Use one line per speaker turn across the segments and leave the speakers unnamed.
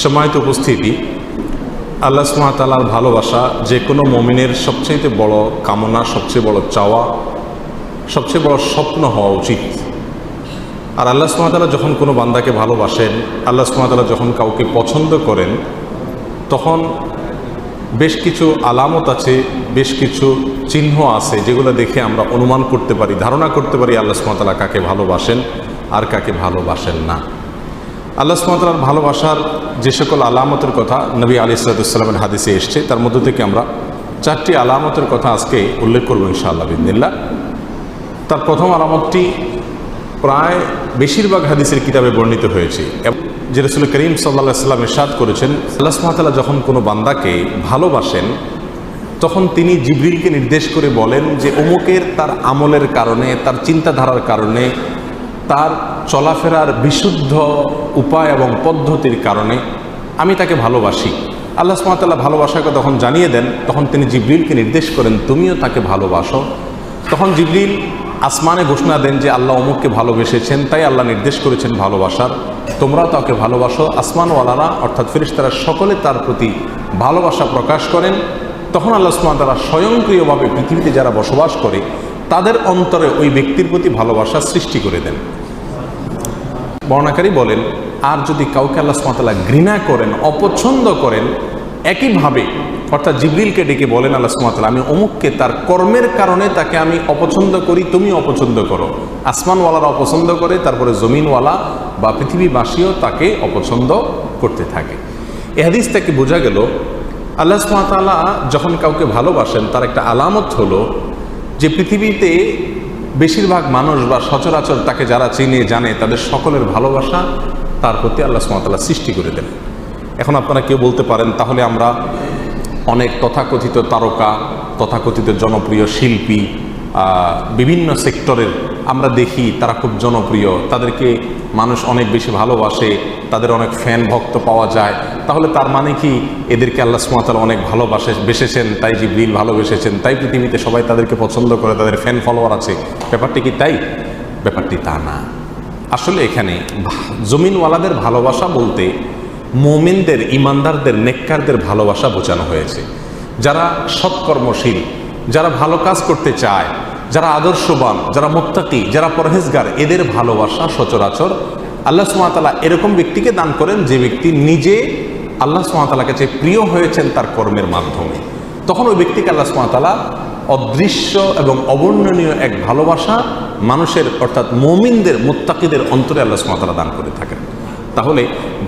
সম্মানিত উপস্থিতি, আল্লাহ সুবহানাহু ওয়া তাআলার ভালোবাসা যে কোনো মুমিনের সবচেয়ে বড় কামনা, সবচেয়ে বড় চাওয়া, সবচেয়ে বড় স্বপ্ন হওয়া উচিত। আর আল্লাহ সুবহানাহু ওয়া তাআলা যখন কোনো বান্দাকে ভালোবাসেন, আল্লাহ সুবহানাহু ওয়া তাআলা যখন কাউকে পছন্দ করেন, তখন বেশ কিছু আলামত আছে, বেশ কিছু চিহ্ন আছে যেগুলো দেখে আমরা অনুমান করতে পারি, ধারণা করতে পারি আল্লাহ সুবহানাহু ওয়া তাআলা কাকে ভালোবাসেন আর কাকে ভালোবাসেন না। আল্লাহ সুবহানাহু ওয়া তাআলার ভালোবাসার যে সকল আলামতের কথা নবী আলাইহিস সালামের হাদিসে এসছে, তার মধ্য থেকে আমরা 4টি আলামতের কথা আজকে উল্লেখ করব ইনশাআল্লাহ বিইذنিল্লাহ। তার প্রথম আলামতটি প্রায় বেশিরভাগ হাদিসের কিতাবে বর্ণিত হয়েছে, যে রাসূল করিম সাল্লাল্লাহু আলাইহি ওয়াসাল্লাম ইরশাদ করেছেন, আল্লাহ সুবহানাহু ওয়া তাআলা যখন কোনো বান্দাকে ভালোবাসেন তখন তিনি জিবরিলকে নির্দেশ করে বলেন যে অমুকের তার আমলের কারণে, তার চিন্তাধারার কারণে, তার চলাফেরার বিশুদ্ধ উপায় এবং পদ্ধতির কারণে আমি তাকে ভালোবাসি। আল্লাহ সুবহানাহু ওয়া তাআলা ভালোবাসাকে তখন জানিয়ে দেন, তখন তিনি জিবরিলকে নির্দেশ করেন তুমিও তাকে ভালোবাসো। তখন জিবরিল আসমানে ঘোষণা দেন যে আল্লাহ অমুককে ভালোবেসেছেন, তাই আল্লাহ নির্দেশ করেছেন ভালোবাসার, তোমরাও তাকে ভালোবাসো। আসমানওয়ালারা অর্থাৎ ফেরেশতারা সকলে তার প্রতি ভালোবাসা প্রকাশ করেন। তখন আল্লাহ সুবহানাহু ওয়া তাআলা স্বয়ংক্রিয়ভাবে পৃথিবীতে যারা বসবাস করে তাদের অন্তরে ওই ব্যক্তির প্রতি ভালোবাসা সৃষ্টি করে দেন। বর্ণাকারী বলেন, আর যদি কাউকে আল্লাহ সুবহানাহু ওয়া তাআলা ঘৃণা করেন, অপছন্দ করেন, একইভাবে অর্থাৎ জিবরিলকে ডেকে বলেন আল্লাহ সুবহানাহু ওয়া তাআলা আমি অমুককে তার কর্মের কারণে তাকে আমি অপছন্দ করি, তুমি অপছন্দ করো। আসমানওয়ালারা অপছন্দ করে, তারপরে জমিনওয়ালা বা পৃথিবীবাসীও তাকে অপছন্দ করতে থাকে। এই হাদিস থেকে বোঝা গেল আল্লাহ সুবহানাহু ওয়া তাআলা যখন কাউকে ভালোবাসেন তার একটা আলামত হলো যে পৃথিবীতে বেশিরভাগ মানুষ বা সচরাচর তাকে যারা চিনে জানে তাদের সকলের ভালোবাসা তার প্রতি আল্লাহ সুবহানাহু ওয়া তাআলা সৃষ্টি করে দেন। এখন আপনারা কেউ বলতে পারেন, তাহলে আমরা অনেক তথাকথিত তারকা, তথাকথিত জনপ্রিয় শিল্পী, বিভিন্ন সেক্টরের আমরা দেখি তারা খুব জনপ্রিয়, তাদেরকে মানুষ অনেক বেশি ভালোবাসে, তাদের অনেক ফ্যান ভক্ত পাওয়া যায়, তাহলে তার মানে কি এদেরকে আল্লাহ সুবহানাহু ওয়া তাআলা অনেক ভালোবেসেছেন, তাই জিবরিল ভালোবেসেছেন, তাই পৃথিবীতে সবাই তাদেরকে পছন্দ করে, তাদের ফ্যান ফলোয়ার আছে? ব্যাপারটি কি তাই? ব্যাপারটি তা না। আসলে এখানে জমিনওয়ালাদের ভালোবাসা বলতে মুমিনদের, ইমানদারদের, নেককারদের ভালোবাসা বোঝানো হয়েছে। যারা সৎকর্মশীল, যারা ভালো কাজ করতে চায়, যারা আদর্শবান, যারা মুত্তাকি, যারা পরহেজগার, এদের ভালোবাসা সচরাচর আল্লাহ সুবহানাহু ওয়া তাআলা এরকম ব্যক্তিকে দান করেন যে ব্যক্তি নিজে আল্লাহ সুবহানাহু ওয়া তাআলার কাছে প্রিয় হয়েছেন তার কর্মের মাধ্যমে। তখন ওই ব্যক্তিকে আল্লাহ সুবহানাহু ওয়া তাআলা অদৃশ্য এবং অবর্ণনীয় এক ভালোবাসা মানুষের অর্থাৎ মুমিনদের, মুত্তাকিদের অন্তরে আল্লাহ সুবহানাহু ওয়া তাআলা দান করে থাকেন। তাহলে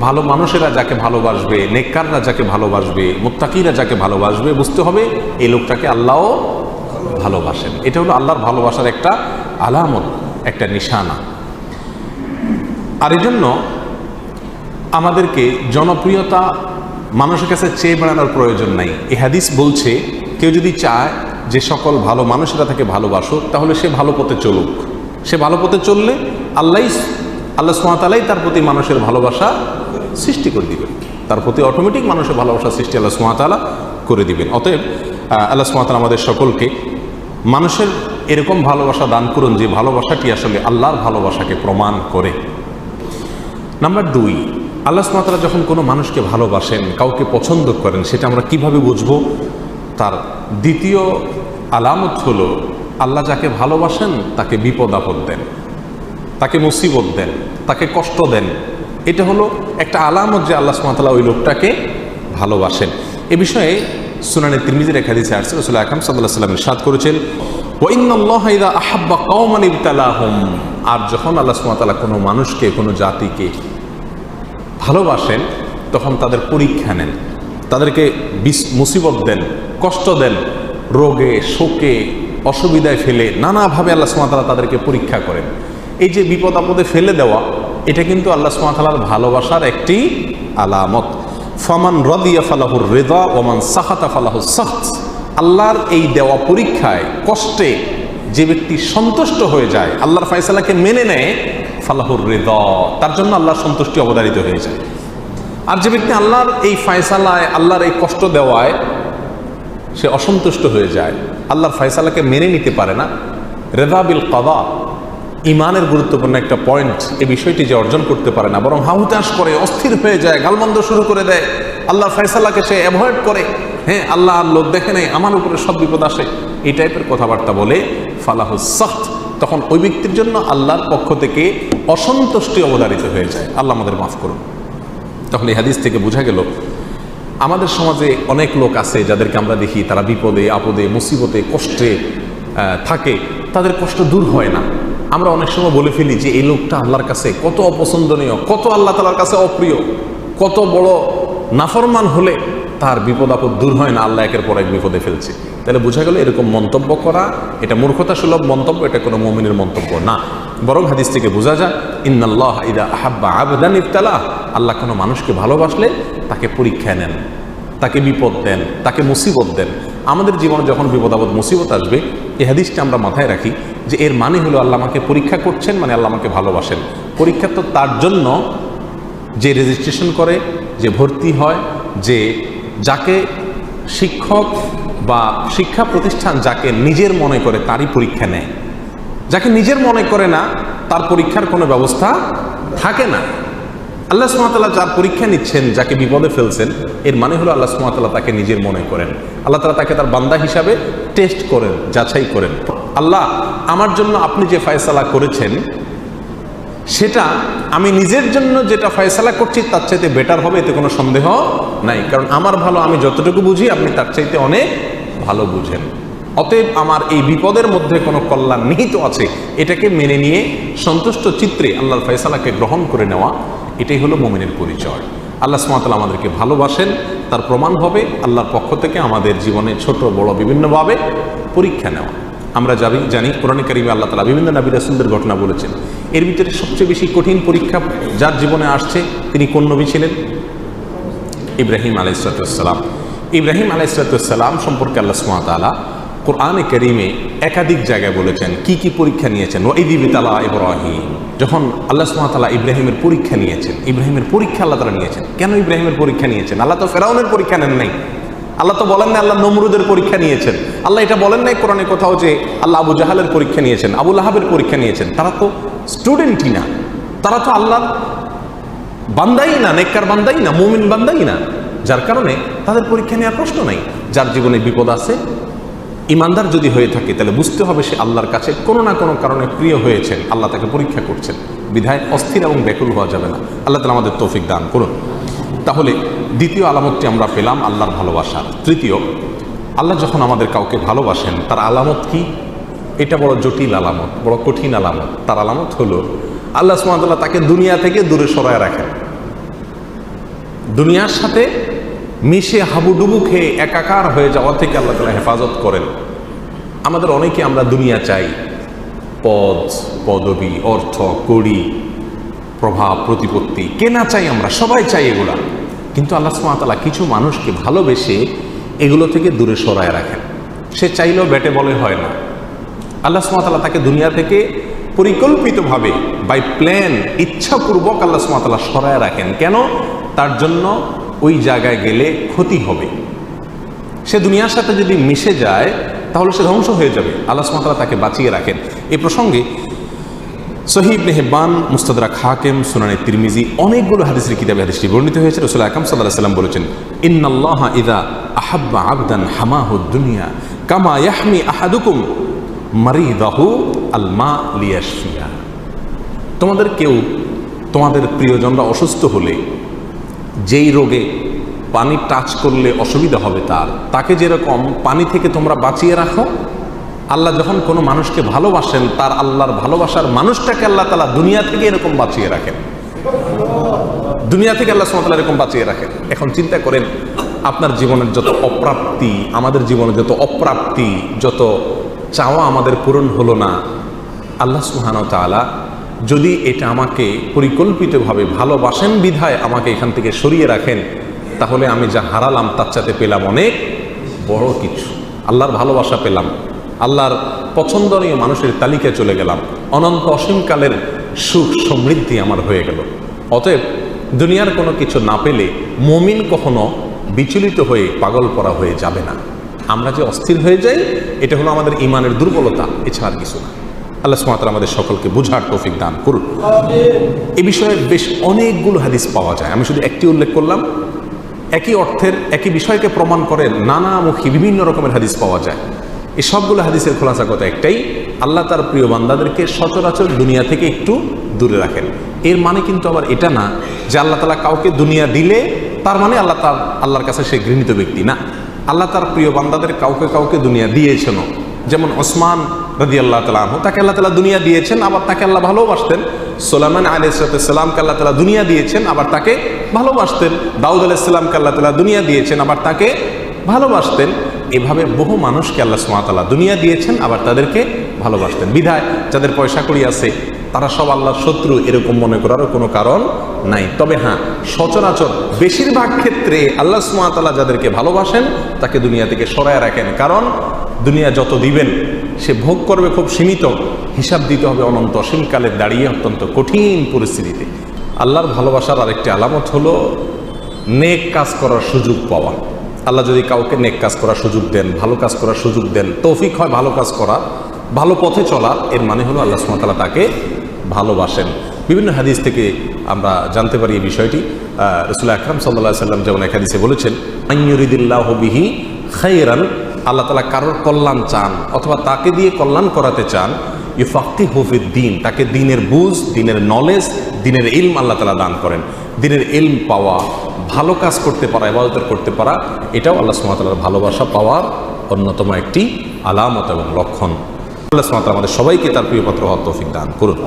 ভালো মানুষেরা যাকে ভালোবাসবে, নেককাররা যাকে ভালোবাসবে, মুত্তাকিরা যাকে ভালোবাসবে, বুঝতে হবে এই লোকটাকে আল্লাহও ভালোবাসেন। এটা হলো আল্লাহর ভালোবাসার একটা আলামত, একটা নিশানা। আর এই জন্য আমাদেরকে জনপ্রিয়তা মানুষের কাছে চেয়ে বেড়ানোর প্রয়োজন নাই। এই হাদিস বলছে কেউ যদি চায় যে সকল ভালো মানুষেরা তাকে ভালোবাসুক, তাহলে সে ভালো পথে চলুক। সে ভালো পথে চললে আল্লাহ সুবহানাহু ওয়া তাআলাই তার প্রতি মানুষের ভালোবাসা সৃষ্টি করে দিবেন, তার প্রতি অটোমেটিক মানুষের ভালোবাসা সৃষ্টি আল্লাহ সুবহানাহু ওয়া তাআলা করে দিবেন। অতএব আল্লাহ সুবহানাহু ওয়া তাআলা আমাদের সকলকে মানুষের এরকম ভালোবাসা দান করুন যে ভালোবাসাটি আসলে আল্লাহর ভালোবাসাকে প্রমাণ করে। নাম্বার 2, আল্লাহ সুবহানাহু ওয়া তাআলা যখন কোনো মানুষকে ভালোবাসেন, কাউকে পছন্দ করেন, সেটা আমরা কিভাবে বুঝবো? তার দ্বিতীয় আলামত হলো আল্লাহ যাকে ভালোবাসেন তাকে বিপদ আপদ দেন, তাকে মুসিবত দেন, তাকে কষ্ট দেন। এটা হলো একটা আলামত যে আল্লাহ সুবহানাহু ওয়া তাআলা ওই লোকটাকে ভালোবাসেন। এ বিষয়ে সুনানে তিরমিজির এক হাদিসে আসছে, রাসূল আকরাম সাল্লাল্লাহু আলাইহি ওয়াসাল্লাম ইরশাদ করেছেন, ওয়া ইন্নাল্লাহা ইযা আহাব্বা কওমান ইবতালাহুম। আর যখন আল্লাহ সুবহানাহু ওয়া তাআলা কোনো মানুষকে, কোনো জাতিকে ভালোবাসেন তখন তাদের পরীক্ষা নেন, তাদেরকে মুসিবত দেন, কষ্ট দেন, রোগে, শোকে, অসুবিধায় ফেলে নানাভাবে আল্লাহ সুবহানাহু ওয়া তাআলা তাদেরকে পরীক্ষা করেন। এই যে বিপদ আপদে ফেলে দেওয়া, এটা কিন্তু আল্লাহ সুবহানাহু ওয়া তাআলার ভালোবাসার একটি আলামত। ফামান রাদিয়া ফালাহুর রিদা ওয়া মান সাখাতা ফালাহুস সাখত। আল্লাহর এই দেওয়া পরীক্ষায়, কষ্টে যে ব্যক্তি সন্তুষ্ট হয়ে যায়, আল্লাহর ফয়সালাকে মেনে নেয়, ফালাহুর রিদা, তার জন্য আল্লাহর সন্তুষ্টি অবধারিত হয়ে যায়। আর যে ব্যক্তি আল্লাহর এই ফয়সালায়, আল্লাহর এই কষ্ট দেওয়ায় সে অসন্তুষ্ট হয়ে যায়, আল্লাহর ফয়সালাকে মেনে নিতে পারে না, রিদা বিল কাদা, ইমানের গুরুত্বপূর্ণ একটা পয়েন্ট, এই বিষয়টি যে অর্জন করতে পারে না, বরং হাহুতাশ করে, অস্থির হয়ে যায়, গালমন্দ শুরু করে দেয়, আল্লাহর ফয়সালাকে সে অ্যাভয়েড করে, হ্যাঁ আল্লাহ লোক দেখে নেই, আমার উপরে সব বিপদ আসে, এই টাইপের কথাবার্তা বলে, ফালাহুস সাখত, তখন ওই ব্যক্তির জন্য আল্লাহর পক্ষ থেকে অসন্তুষ্টি অবধারিত হয়ে যায়। আল্লাহ আমাদের মাফ করুন। তখন এই হাদিস থেকে বোঝা গেল আমাদের সমাজে অনেক লোক আছে যাদেরকে আমরা দেখি তারা বিপদে আপদে মুসিবতে কষ্টে থাকে, তাদের কষ্ট দূর হয় না। আমরা অনেক সময় বলে ফেলি যে এই লোকটা আল্লাহর কাছে কত অপছন্দনীয়, কত আল্লাহ তাআলার কাছে অপ্রিয়, কত বড় নাফরমান হলে তার বিপদ আপদ দূর হয় না, আল্লাহ একের পর এক বিপদে ফেলছে। তাহলে বোঝা গেল এরকম মন্তব্য করা এটা মূর্খতা সুলভ মন্তব্য, এটা কোনো মুমিনের মন্তব্য না। বরং হাদিস থেকে বোঝা যায় ইন্নাল্লাহ ইযা আহাব্বা আবদান ইবতালাহ, আল্লাহ কোনো মানুষকে ভালোবাসলে তাকে পরীক্ষা নেন, তাকে বিপদ দেন, তাকে মুসিবত দেন। আমাদের জীবনে যখন বিপদ আপদ মুসিবত আসবে, এই হাদিসটা আমরা মাথায় রাখি যে এর মানে হলো আল্লাহ আমাকে পরীক্ষা করছেন, মানে আল্লাহ আমাকে ভালোবাসেন। পরীক্ষা তো তার জন্য যে রেজিস্ট্রেশন করে, যে ভর্তি হয়, যে যাকে শিক্ষক বা শিক্ষা প্রতিষ্ঠান যাকে নিজের মনে করে তারই পরীক্ষা নেয়। যাকে নিজের মনে করে না তার পরীক্ষার কোনো ব্যবস্থা থাকে না। আল্লাহ সুবহানাহু ওয়া তাআলা যার পরীক্ষা নিচ্ছেন, যাকে বিপদে ফেলছেন, এর মানে হলো আল্লাহ সুবহানাহু ওয়া তাআলা তাকে নিজের মনে করেন। আল্লাহ তাআলা তাকে তার বান্দা হিসাবে টেস্ট করেন, যাচাই করেন। আল্লাহ আমার জন্য আপনি যে ফয়সালা করেছেন সেটা আমি নিজের জন্য যেটা ফয়সালা করছি তার চাইতে বেটার হবে, এতে কোনো সন্দেহ নাই। কারণ আমার ভালো আমি যতটুকু বুঝি আপনি তার চাইতে অনেক ভালো বুঝেন। অতএব আমার এই বিপদের মধ্যে কোনো কল্যাণ নিহিত আছে, এটাকে মেনে নিয়ে সন্তুষ্ট চিত্রে আল্লাহর ফয়সালাকে গ্রহণ করে নেওয়া, এটাই হলো মুমিনের পরিচয়। আল্লাহ সুবহানাহু ওয়া তাআলা আমাদেরকে ভালোবাসেন, তার প্রমাণ হবে আল্লাহর পক্ষ থেকে আমাদের জীবনে ছোট বড় বিভিন্নভাবে পরীক্ষা নেওয়া। আমরা জানি কোরআনে কারিমে আল্লাহ তাআলা বিভিন্ন নবী রাসূলদের ঘটনা বলেছেন। এর ভিতরে সবচেয়ে বেশি কঠিন পরীক্ষা যার জীবনে আসছে তিনি কোন নবী ছিলেন? ইব্রাহিম আলাইহিস সালাম। ইব্রাহিম আলাইহিস সালাম সম্পর্কে আল্লাহ সুবহানাহু ওয়া তাআলা কোরআনে কারিমে একাধিক জায়গায় বলেছেন কি কি পরীক্ষা নিয়েছেন। ওয়া ইয ইবতালা ইব্রাহিম, যখন আল্লাহ সুবহানাহু ওয়া তাআলা ইব্রাহিমের পরীক্ষা নিয়েছেন, ইব্রাহিমের পরীক্ষা আল্লাহ তাআলা নিয়েছেন। কেন ইব্রাহিমের পরীক্ষা নিয়েছেন? আল্লাহ তো ফেরাউনের পরীক্ষা নেন নাই, আল্লাহ তো বলেন না আল্লাহ নমরুদের পরীক্ষা নিয়েছেন, আল্লাহ এটা বলেন নাই কোরআনে কোথাও যে আল্লাহ আবু জাহালের পরীক্ষা নিয়েছেন, আবু লাহাবের পরীক্ষা নিয়েছেন। তারা তো স্টুডেন্টই না, তারা তো আল্লাহর বান্দাই না, নেককার বান্দাই না, মুমিন বান্দাই না, যার কারণে তাদের পরীক্ষা নেওয়ার প্রশ্ন নাই। যার জীবনে বিপদ আছে, ইমানদার যদি হয়ে থাকে তাহলে বুঝতে হবে সে আল্লাহর কাছে কোনো না কোনো কারণে প্রিয় হয়েছেন, আল্লাহ তাকে পরীক্ষা করছেন। বিধায় অস্থির এবং ব্যাকুল হওয়া যাবে না। আল্লাহ তাআলা আমাদের তৌফিক দান করুন। তাহলে দ্বিতীয় আলামতটি আমরা পেলাম আল্লাহর ভালোবাসার। তৃতীয়, আল্লাহ যখন আমাদের কাউকে ভালোবাসেন তার আলামত কি? এটা বড় জটিল আলামত, বড় কঠিন আলামত। তার আলামত হলো আল্লাহ সুবহানাহু ওয়া তাআলা তাকে দুনিয়া থেকে দূরে সরায় রাখেন, দুনিয়ার সাথে মিশে হাবুডুবু খেয়ে একাকার হয়ে যাওয়া থেকে আল্লাহ তাআলা হেফাজত করেন। আমাদের অনেকে আমরা দুনিয়া চাই, পদ পদবি, অর্থ কড়ি, প্রভাব প্রতিপত্তি, কেনা চাই, আমরা সবাই চাই এগুলা। কিন্তু আল্লাহ সুবহানাহু ওয়া তাআলা কিছু মানুষকে ভালোবেসে এগুলো থেকে দূরে সরায় রাখেন। সে চাইলেও ব্যাটে বলে হয় না। আল্লাহ সুবহানাহু ওয়া তাআলা তাকে দুনিয়া থেকে পরিকল্পিতভাবে বাই প্ল্যান ইচ্ছাপূর্বক আল্লাহ সুবহানাহু ওয়া তাআলা সরায় রাখেন। কেন? তার জন্য ওই জায়গায় গেলে ক্ষতি হবে। সে দুনিয়ার সাথে যদি মিশে যায় তাহলে সে ধ্বংস হয়ে যাবে। আল্লাহ সুবহানাহু ওয়া তাআলা তাকে বাঁচিয়ে রাখেন। এই প্রসঙ্গে সহিহ ইবনে হিব্বান, মুস্তাদরাক হাকিম, সুনানে তিরমিজি অনেকগুলো হাদিসের কিতাবে হাদিসটি বর্ণিত হয়েছে। রাসূল আকরাম সাল্লাল্লাহু আলাইহি ওয়াসাল্লাম বলেছেন, ইন্নাল্লাহা ইযা আহাব্বা আবদান হামাহুদ দুনিয়া কামা ইয়াহমি আহাদুকুম মারিদাহু আল মা লিয়াশফিয়া। তোমাদের কেউ, তোমাদের প্রিয়জনরা অসুস্থ হলে যেই রোগে পানি টাচ করলে অসুবিধা হবে তাকে যেরকম পানি থেকে তোমরা বাঁচিয়ে রাখো, আল্লাহ যখন কোনো মানুষকে ভালোবাসেন তার আল্লাহর ভালোবাসার মানুষটাকে আল্লাহ তাআলা দুনিয়া থেকে এরকম বাঁচিয়ে রাখেন। দুনিয়া থেকে আল্লাহ সুবহানাহু ওয়া তাআলা এরকম বাঁচিয়ে রাখেন। এখন চিন্তা করেন আপনার জীবনের যত অপ্রাপ্তি, আমাদের জীবনে যত অপ্রাপ্তি, যত চাওয়া আমাদের পূরণ হলো না, আল্লাহ সুবহানাহু ওয়া তাআলা যদি এটা আমাকে পরিকল্পিতভাবে ভালোবাসেন বিধায় আমাকে এখান থেকে সরিয়ে রাখেন, তাহলে আমি যা হারালাম তার চাইতে পেলাম অনেক বড় কিছু। আল্লাহর ভালোবাসা পেলাম, আল্লাহর পছন্দনীয় মানুষের তালিকায় চলে গেলাম, অনন্ত অসীমকালের সুখ সমৃদ্ধি আমার হয়ে গেল। অতএব দুনিয়ার কোনো কিছু না পেলে মুমিন কখনো বিচলিত হয়ে পাগল করা হয়ে যাবে না। আমরা যে অস্থির হয়ে যাই এটা হলো আমাদের ইমানের দুর্বলতা, এছাড়া কিছু না। আল্লাহ সুবহানাহু ওয়া তাআলা আমাদের সকলকে বুঝার তৌফিক দান করুন। এ বিষয়ে বেশ অনেকগুলো হাদিস পাওয়া যায়, আমি শুধু একটি উল্লেখ করলাম। একই অর্থের একই বিষয়কে প্রমাণ করে নানামুখী বিভিন্ন রকমের হাদিস পাওয়া যায়। এই সবগুলো হাদিসের খোলাসা কথা একটাই, আল্লাহ তার প্রিয় বান্দাদেরকে সচরাচর দুনিয়া থেকে একটু দূরে রাখেন। এর মানে কিন্তু আবার এটা না যে আল্লাহ তাআলা কাউকে দুনিয়া দিলে তার মানে আল্লাহর কাছে সে ঘৃণিত ব্যক্তি না। আল্লাহ তার প্রিয় বান্দাদের কাউকে কাউকে দুনিয়া দিয়েছেন। যেমন ওসমান রাদিয়াল্লাহু তাআলা আনহু, তাকে আল্লাহ তাআলা দুনিয়া দিয়েছেন, আবার তাকে আল্লাহ ভালোবাসতেন। সুলাইমান আলাইহিস সালামকে আল্লাহ তাআলা দুনিয়া দিয়েছেন, আবার তাকে ভালোবাসতেন। দাউদ আলাইহিস সালামকে আল্লাহ তাআলা দুনিয়া দিয়েছেন, আবার তাকে ভালোবাসতেন। এভাবে বহু মানুষকে আল্লাহ সুবহানাহু ওয়া তাআলা দুনিয়া দিয়েছেন, আবার তাদেরকে ভালোবাসতেন। বিধায় যাদের পয়সা কড়ি আছে তারা সব আল্লাহর শত্রু এরকম মনে করারও কোনো কারণ নাই। তবে হ্যাঁ, সচরাচর বেশিরভাগ ক্ষেত্রে আল্লাহ সুবহানাহু ওয়া তাআলা যাদেরকে ভালোবাসেন তাকে দুনিয়া থেকে সরায় রাখেন। কারণ দুনিয়া যত দিবেন সে ভোগ করবে খুব সীমিত, হিসাব দিতে হবে অনন্ত অসীমকালে দাঁড়িয়ে অত্যন্ত কঠিন পরিস্থিতিতে। আল্লাহর ভালোবাসার আরেকটি আলামত হলো নেক কাজ করার সুযোগ পাওয়া। আল্লাহ যদি কাউকে নেক কাজ করার সুযোগ দেন, ভালো কাজ করার সুযোগ দেন, তৌফিক হয় ভালো কাজ করা, ভালো পথে চলা, এর মানে হলো আল্লাহ সুবহানাহু ওয়া তাআলা তাকে ভালোবাসেন। বিভিন্ন হাদিস থেকে আমরা জানতে পারি এই বিষয়টি। রাসূল আকরাম সাল্লাল্লাহু আলাইহি ওয়াসাল্লাম যেমন এক হাদিসে বলেছেন, আইয়ুরিদিল্লাহু বিহি খায়রান, আল্লাহ তাআলা কারোর কল্যাণ চান অথবা তাকে দিয়ে কল্যাণ করাতে চান, ইউফাক্কিহু ফিদ্দীন, তাকে দ্বীনের বুঝ, দ্বীনের নলেজ, দ্বীনের ইলম আল্লাহ তাআলা দান করেন। দ্বীনের ইলম পাওয়া, ভালো কাজ করতে পারা, ইবাদত করতে পারা, এটাও আল্লাহ সুবহানাহু ওয়া তাআলার ভালোবাসা পাওয়ার অন্যতম একটি আলামত এবং লক্ষণ। আল্লাহ সুবহানাহু ওয়া তাআলা আমাদের সবাইকে তার প্রিয় পাত্র হওয়ার তৌফিক দান করুন।